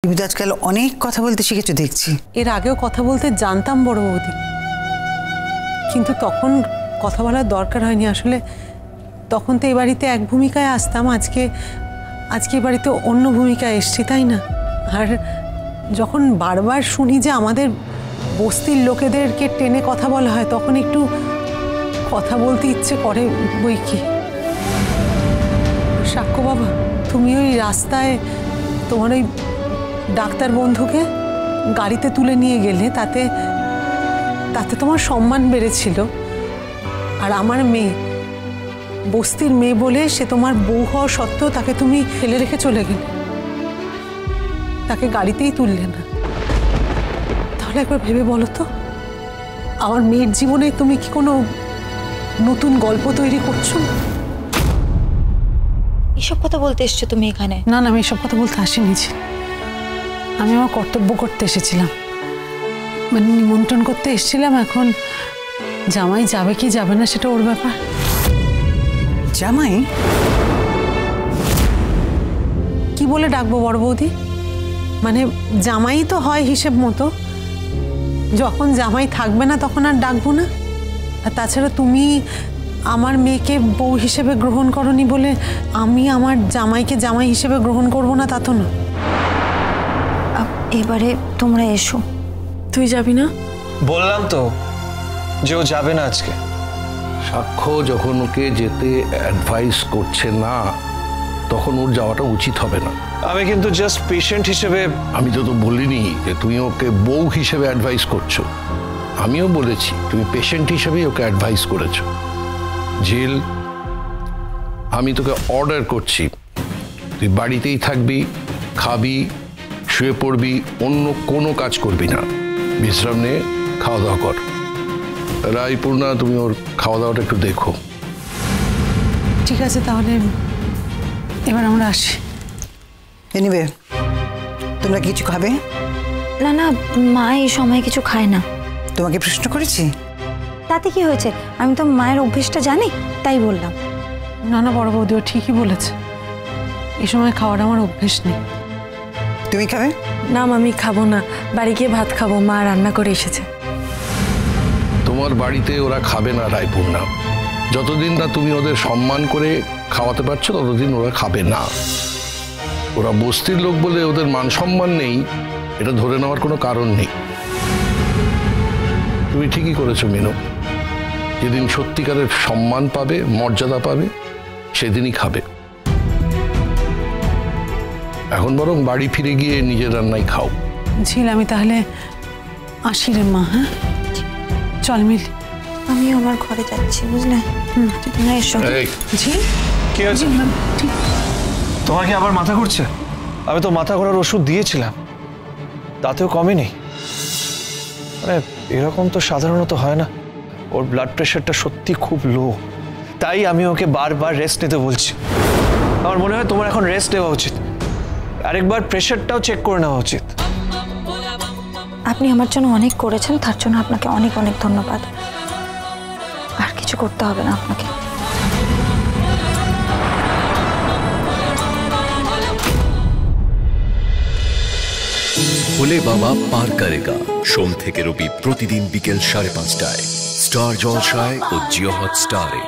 তুমি তো আজকাল অনেক কথা বলতে শিখেছো দেখছি। এর আগেও কথা বলতে জানতাম বড় বৌদি, কিন্তু তখন কথা বলার দরকার হয়নি। আসলে তখন তো এই বাড়িতে এক ভূমিকায় আসতাম, আজকে এই বাড়িতে অন্য ভূমিকায় এসছি, তাই না? আর যখন বারবার শুনি যে আমাদের বস্তির লোকেদেরকে টেনে কথা বলা হয়, তখন একটু কথা বলতে ইচ্ছে করে বই কি। সাক্ষ্য বাবা, তুমি ওই রাস্তায় তোমার ওই ডাক্তার বন্ধুকে গাড়িতে তুলে নিয়ে গেলে, তাতে তোমার সম্মান বেড়েছিল। আর আমার মেয়ে, বস্তির মেয়ে বলে সে তোমার বউ হওয়া সত্ত্বেও তাকে তুমি ফেলে রেখে চলে গেলে, তাকে গাড়িতেই তুললে না। তাহলে একবার ভেবে বলো তো, আমার মেয়ের জীবনে তুমি কি কোনো নতুন গল্প তৈরি করছো? এসব কথা বলতে এসছো তুমি এখানে? না না, আমি এসব কথা বলতে আসিনি। আমি আমার কর্তব্য করতে এসেছিলাম, মানে নিমন্ত্রণ করতে এসেছিলাম। এখন জামাই যাবে কি যাবে না সেটা ওর ব্যাপার। জামাই কি বলে ডাকবো বড় বৌদি? মানে জামাই তো হয় হিসেব মতো, যখন জামাই থাকবে না তখন আর ডাকবো না। আর তাছাড়া তুমি আমার মেয়েকে বউ হিসেবে গ্রহণ করনি বলে আমি আমার জামাইকে জামাই হিসেবে গ্রহণ করব না, তা তো না। এবারে তোমরা এসো। তুই যাবি না? বললাম তো যে ও যাবে না আজকে। সাক্ষ্য যখন ওকে যেতে অ্যাডভাইস করছে না, তখন ওর যাওয়াটা উচিত হবে না। আমি কিন্তু জাস্ট পেশেন্ট হিসেবে। আমি তো বলিনি যে তুমি ওকে বউ হিসেবে অ্যাডভাইস করছো। আমিও বলেছি তুমি পেশেন্ট হিসেবেই ওকে অ্যাডভাইস করেছো। ঝিল, আমি তোকে অর্ডার করছি, তুই বাড়িতেই থাকবি, খাবি, শুয়ে পড়বি, অন্য কোনো কাজ করবি না। বিশ্রাম নিয়ে খাওয়া দাওয়া কর। রায়পূর্ণা, তুমি ওর খাওয়া দাওয়াটা একটু দেখো। ঠিক আছে, তাহলে এবার আমরা আসি। এনিওয়ে, তোমরা কিছু খাবে? না না, মা এই সময় কিছু খায় না। তোমাকে প্রশ্ন করেছি? তাতে কি হয়েছে? আমি তো মায়ের অভ্যেসটা জানি, তাই বললাম। না না বড় বৌদি, ও ঠিকই বলেছে, এই সময় খাওয়ার আমার অভ্যেস নেই। তুমি খাবে? না আমি খাবো না, বাড়ি গিয়ে ভাত খাবো, মা রান্না করে এসেছে। তোমার বাড়িতে ওরা খাবে না রায়পূর্ণা। যতদিন না তুমি ওদের সম্মান করে খাওয়াতে পারছো, ততদিন ওরা খাবে না। ওরা বস্তির লোক বলে ওদের মান সম্মান নেই, এটা ধরে নেওয়ার কোনো কারণ নেই। তুমি ঠিকই করেছো মিনু, যেদিন সত্যিকারের সম্মান পাবে, মর্যাদা পাবে, সেদিনই খাবে। এখন বরং বাড়ি ফিরে গিয়ে নিজের রান্নাই খাও। ঝিল, আমি তাহলে আসি রে মা। হ্যাঁ চল মিল। আমিও আমার ঘরে যাচ্ছি, বুঝলে? তোমরা এসো। ঝিল, কি হয়েছে? তোমার কি আবার মাথা ঘুরছে? আমি তো মাথা ঘোরার ওষুধ দিয়েছিলাম, তাতেও কমেনি। মানে এরকম তো সাধারণত হয় না। ওর ব্লাড প্রেশারটা সত্যি খুব লো, তাই আমি ওকে বারবার রেস্ট নিতে বলছি। আমার মনে হয় তোমার এখন রেস্ট নেওয়া উচিত, আরেকবার প্রেশারটাও চেক করে নেওয়া উচিত। আপনি আমার জন্য অনেক করেছেন, তার জন্য আপনাকে অনেক অনেক ধন্যবাদ। আর কিছু করতে হবে না আপনাকে। ভোলে বাবা পার করেগা, সোম থেকে রবি প্রতিদিন বিকেল 5:30টায় স্টার জলসায় ও জিও হটস্টারে।